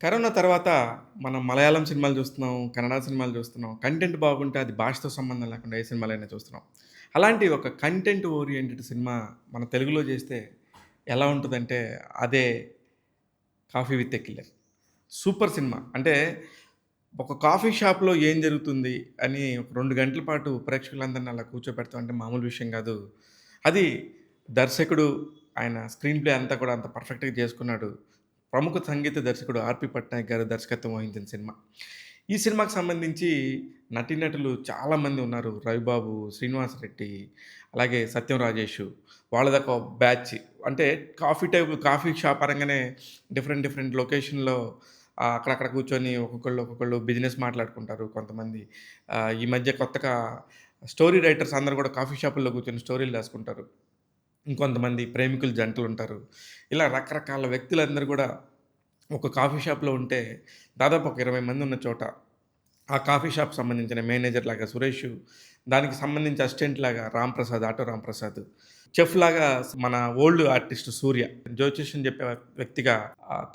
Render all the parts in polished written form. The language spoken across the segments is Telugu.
కరోనా తర్వాత మనం మలయాళం సినిమాలు చూస్తున్నాం, కన్నడ సినిమాలు చూస్తున్నాం. కంటెంట్ బాగుంటే అది భాషతో సంబంధం లేకుండా ఏ సినిమాలైనా చూస్తున్నాం. అలాంటి ఒక కంటెంట్ ఓరియెంటెడ్ సినిమా మన తెలుగులో చేస్తే ఎలా ఉంటదంటే అదే 'coffee with a killer.' Super cinema. అంటే ఒక కాఫీ షాప్‌లో ఏం జరుగుతుంది అని ఒక 2 గంటల పాటు ప్రేక్షకులందరిని అలా కూర్చోపెడతాం అంటే మామూలు విషయం గాదు. అది దర్శకుడు ఆయన స్క్రీన్ ప్లే అంతా కూడా అంత పర్ఫెక్ట్‌గా చేసుకున్నాడు. ప్రముఖ సంగీత దర్శకుడు 'ఆర్‌పి పట్నాయక్' గారు దర్శకత్వం వహించిన సినిమా. ఈ సినిమాకి సంబంధించి నటీనటులు చాలామంది ఉన్నారు. 'రవిబాబు', 'శ్రీనివాస్ రెడ్డి' అలాగే 'సత్యం రాజేషు' వాళ్ళదొక బ్యాచ్. అంటే కాఫీ షాప్ అనంగానే డిఫరెంట్ డిఫరెంట్ లొకేషన్‌లో అక్కడక్కడ కూర్చొని ఒక్కొక్కళ్ళు బిజినెస్ మాట్లాడుకుంటారు. కొంతమంది ఈ మధ్య కొత్తగా స్టోరీ రైటర్స్ అందరూ కూడా కాఫీ షాపుల్లో కూర్చొని స్టోరీలు రాసుకుంటారు. ఇంకొంతమంది ప్రేమికుల జంటలుంటారు. ఇలా రకరకాల వ్యక్తులందరూ గూడా ఒక కాఫీ షాప్‌లో ఉంటే, దాదాపు ఒక 20 మందున్న చోట, ఆ కాఫీ షాప్‌కి సంబంధించిన మేనేజర్‌లాగా సురేషు, దానికి సంబంధించి అసిస్టెంట్‌లాగా రాంప్రసాద్, ఆటో రాంప్రసాద్, చెఫ్‌లాగా మన ఓల్డ్ ఆర్టిస్ట్ సూర్య, జ్యోతిష్యం చెప్పే వ్యక్తిగా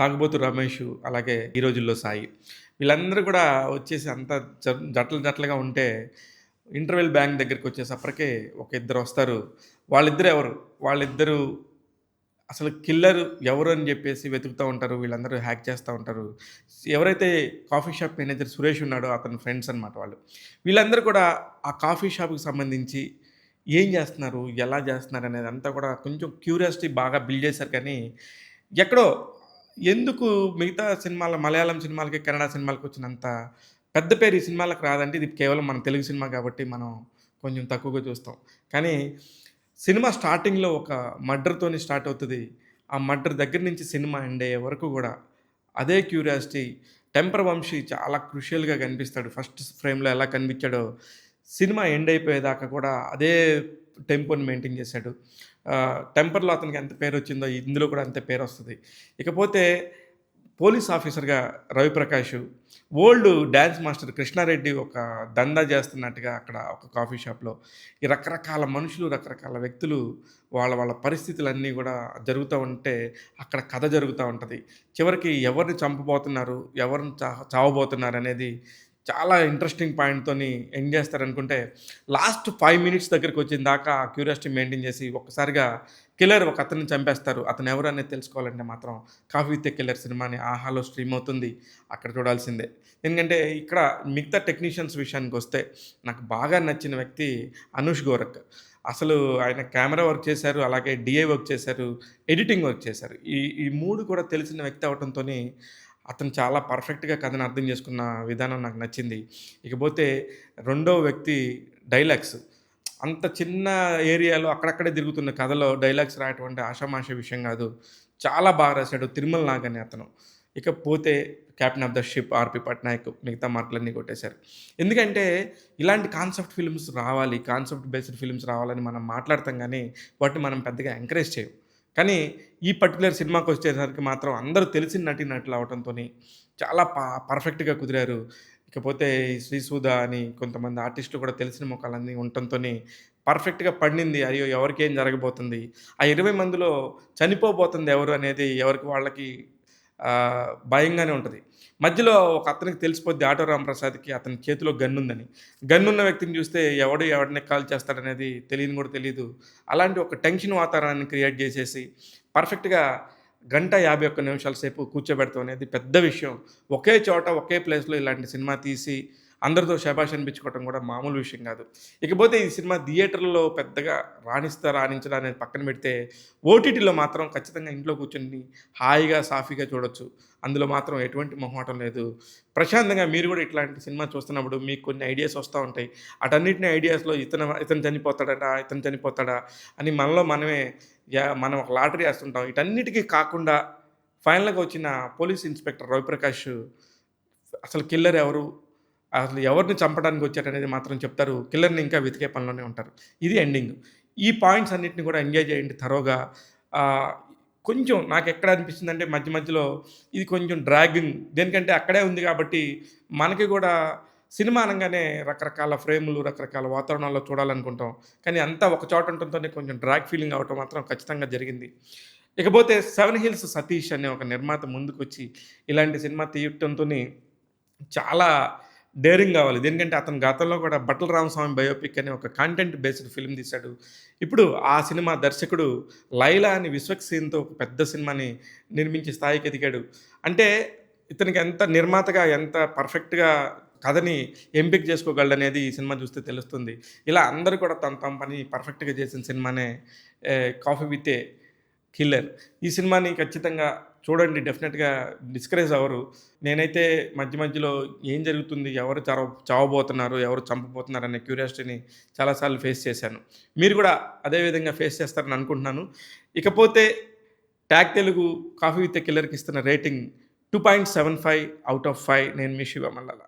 తాగుబోతు రమేషు, అలాగే ఈ రోజుల్లో సాయి. వీళ్ళందరూ కూడా వచ్చేసి అంతా జట్లుగా ఉంటే, ఇంటర్వెల్ బ్యాంక్ దగ్గరికొచ్చేసప్పటికే ఒక ఇద్దరొస్తారు. వాళ్ళిద్దరు ఎవరు? వాళ్ళిద్దరూ అసలు కిల్లర్ ఎవరు అని జెప్పేసి వెతుకుతా ఉంటారు. వీళ్ళందరూ హ్యాక్ చేస్తా ఉంటారు. ఎవరైతే కాఫీ షాప్ మేనేజర్ సురేష్ ఉన్నాడో అతని ఫ్రెండ్స్ అనమాట వాళ్ళు. వీళ్ళందరూ కూడా ఆ కాఫీ షాప్‌కి సంబంధించి ఏం జేస్తున్నారు? ఎలా జేస్తున్నారు? అనేదంతా కూడా కొంచెం క్యూరియాసిటీ బాగా బిల్డ్ చేశారు కానీ, ఎక్కడో ఎందుకు మిగతా సినిమాల మలయాళం సినిమాలకి, కన్నడ సినిమాలకొచ్చినంత పెద్ద పేరు ఈ సినిమాలకు రాదంటే ఇది కేవలం మన తెలుగు సినిమా గాబట్టి మనం కొంచెం తక్కువగా చూస్తాం. కానీ సినిమా స్టార్టింగ్‌లో ఒక మర్డర్‌తోని స్టార్ట్ అవుతది. ఆ మర్డర్ దగ్గర నుంచి సినిమా ఎండ్ అయ్యే వరకు గూడా అదే క్యూరియాసిటీ. 'టెంపర్ వంశీ' చాలా క్రూషియల్‌గా కనిపిస్తాడు. ఫస్ట్ ఫ్రేమ్‌లో ఎలా కనిపించాడో సినిమా ఎండ్ అయిపోయేదాకా కూడా అదే టెంపోని మెయింటైన్ చేశాడు. 'టెంపర్‌లో' అతనికి ఎంత పేరొచ్చిందో ఇందులో కూడా అంతే పేరొస్తది. ఇకపోతే పోలీస్ ఆఫీసర్‌గా 'Ravi Prakash', old dance master 'Krishna Reddy' ఒక దందా చేస్తున్నట్టుగా అక్కడ ఒక కాఫీ షాప్‌లో ఈ రకరకాల మనుషులు, రకరకాల వ్యక్తులు వాళ్ళ పరిస్థితులన్నీ గూడా జరుగుతా ఉంటే అక్కడ కథ జరుగుతా ఉంటది. చివరికి ఎవరిని చంపబోతున్నారు, ఎవరిని చావబోతున్నారనేది చాలా ఇంట్రెస్టింగ్ పాయింట్‌తోని ఎండ్ చేస్తారనుకుంటే లాస్ట్ 5 మినిట్స్ దగ్గరికొచ్చిన దాకా ఆ క్యూరియాసిటీ మెయింటైన్ చేసి ఒక్కసారిగా కిల్లర్ ఒక అతన్ని చంపేస్తారు. అతను ఎవరు అనేది తెలుసుకోవాలంటే మాత్రం 'కాఫీ విత్ ఎ కిల్లర్' సినిమాని ఆహాలో స్ట్రీమ్ అవుతుంది. అక్కడ చూడాల్సిందే. ఎందుకంటే ఇక్కడ మిగతా టెక్నీషియన్స్ విషయానికొస్తే నాకు బాగా నచ్చిన వ్యక్తి అనూష్ గోరఖ్. అసలు ఆయన కెమెరా వర్క్ చేశారు. అలాగే డీఏ వర్క్ చేశారు. ఎడిటింగ్ వర్క్ చేశారు. ఈ 3 కూడా తెలిసిన వ్యక్తి అవ్వటంతోని అతను చాలా పర్ఫెక్ట్‌గా కథను అర్థం చేసుకున్న విధానం నాకు నచ్చింది. ఇకపోతే రెండో వ్యక్తి డైలాగ్స్. అంత చిన్న ఏరియాలో అక్కడక్కడే తిరుగుతున్న కథలో డైలాగ్స్ రాయటం అంటే ఆషామాషీ విషయం గాదు. చాలా బాగా రాసాడు 'తిరుమల నాగ్' అనే అతను. ఇకపోతే 'కెప్టెన్ ఆఫ్ ద షిప్' 'ఆర్‌పి పట్నాయక్' మిగతా మార్కులన్నీ కొట్టేశారు. ఎందుకంటే ఇలాంటి కాన్సెప్ట్ ఫిల్మ్స్ రావాలి, కాన్సెప్ట్ బేస్డ్ ఫిల్మ్స్ రావాలని మనం మాట్లాడతాం గానీ, వాటిని మనం పెద్దగా ఎంకరేజ్ చేయం. కానీ ఈ పర్టిక్యులర్ సినిమాకొచ్చేసరికి మాత్రం అందరూ తెలిసిన నటీనటులు అవ్వటంతోని చాలా పర్ఫెక్ట్‌గా కుదిరారు. ఇకపోతే ఈ 'శ్రీసుధ' అని కొంతమంది ఆర్టిస్టులు కూడా తెలిసిన మొఖాలన్నీ ఉండటంతోని పర్ఫెక్ట్‌గా పండింది. అయ్యో! ఎవరికేం జరగబోతుంది? ఆ 20 మందిలో చనిపోబోతుంది ఎవరు అనేది ఎవరికి వాళ్ళకి భయంగానే ఉంటది. మధ్యలో ఒక అతనికి తెలిసిపోద్ది 'ఆటో రాంప్రసాద్‌కి' అతని చేతిలో గన్నుందని. గన్నున్న వ్యక్తిని చూస్తే ఎవడు ఎవడిని కాల్చేస్తాడనేది తెలియని కూడా తెలీదు. అలాంటి ఒక టెన్షన్ వాతావరణాన్ని క్రియేట్ చేసేసి పర్ఫెక్ట్‌గా గంట 51 నిమిషాల సేపు కూర్చోబెడతాం అనేది పెద్ద విషయం. ఒకే చోట, ఒకే ప్లేస్‌లో ఇలాంటి సినిమా తీసి, అందరితో శభాష్ అనిపించుకోవడం కూడా మామూలు విషయం గాదు. ఇకపోతే ఈ సినిమా థియేటర్‌లో పెద్దగా రాణించడా అనేది పక్కన పెడితే, ఓటీటీలో మాత్రం ఖచ్చితంగా ఇంట్లో కూర్చొని హాయిగా, సాఫీగా చూడొచ్చు. అందులో మాత్రం ఎటువంటి మొహమాటం లేదు. ప్రశాంతంగా మీరు గూడా ఇట్లాంటి సినిమా చూస్తున్నప్పుడు మీకు కొన్ని ఐడియాస్ వస్తా ఉంటాయి. అటన్నిటిని ఐడియాస్‌లో ఇతను చనిపోతాడట, ఇతను చనిపోతాడా అని మనలో మనమే మనం ఒక లాటరీ ఏస్తుంటాం. వీటన్నిటికి కాకుండా ఫైనల్‌గా వచ్చిన పోలీస్ ఇన్స్‌పెక్టర్ 'రవిప్రకాష్' అసలు కిల్లర్ ఎవరు? అసలు ఎవరిని చంపడానికి వచ్చాడనేది మాత్రం చెప్తారు. కిల్లర్‌ని ఇంకా వెతికే పనిలోనే ఉంటారు. ఇది ఎండింగ్. ఈ పాయింట్స్ అన్నిటిని కూడా ఎంజాయ్ చేయండి థరోగా. ఆహ్, కొంచెం నాకెక్కడ అనిపించిందంటే మధ్యలో ఇది కొంచెం డ్రాగింగ్. దేనికంటే అక్కడే ఉంది కాబట్టి మనకి గూడా సినిమా అనంగానే రకరకాల ఫ్రేములు, రకరకాల వాతావరణాల్లో చూడాలనుకుంటాం. కానీ అంతా ఒక చోట ఉండటంతోనే కొంచెం డ్రాగ్ ఫీలింగ్ అవ్వటం మాత్రం ఖచ్చితంగా జరిగింది. ఇకపోతే 'సెవెన్ హిల్స్ సతీష్' అనే ఒక నిర్మాత ముందుకొచ్చి ఇలాంటి సినిమా తీయటంతోని చాలా డేరింగ్ గావాలి. దేనికంటే అతను గతంలో కూడా 'బట్టల రామస్వామి' బయోపిక్ అనే ఒక కంటెంట్ బేస్డ్ ఫిల్మ్ తీశాడు. ఇప్పుడు ఆ సినిమా దర్శకుడు 'లైలా' అని విశ్వక్ సేన్‌తో ఒక పెద్ద సినిమాని నిర్మించే స్థాయికి ఎదిగాడు. అంటే ఇతనికి ఎంత నిర్మాతగా ఎంత పర్ఫెక్ట్‌గా కథని ఎంపిక చేసుకోగలడనేది ఈ సినిమా చూస్తే తెలుస్తుంది. ఇలా అందరూ కూడా తమ తమ పని పర్ఫెక్ట్‌గా చేసిన సినిమానే 'కాఫీ విత్ ఏ కిల్లర్.' ఈ సినిమాని ఖచ్చితంగా చూడండి. డెఫినెట్‌గా డిస్కరేజ్ అవ్వరు. నేనైతే మధ్య మధ్యలో ఏం జరుగుతుంది? ఎవరు చావబోతున్నారు? ఎవరు చంపబోతున్నారు? అనే క్యూరియాసిటీని చాలా సార్లు ఫేస్ చేశాను. మీరు కూడా అదే విధంగా ఫేస్ చేస్తారని అనుకుంటున్నాను. ఇకపోతే tag Telugu 'coffee with a కిల్లర్‌కి' ఇస్తున్న రేటింగ్ 2.75 ఔట్ ఆఫ్ 5. నేను మీ శివ మల్లల.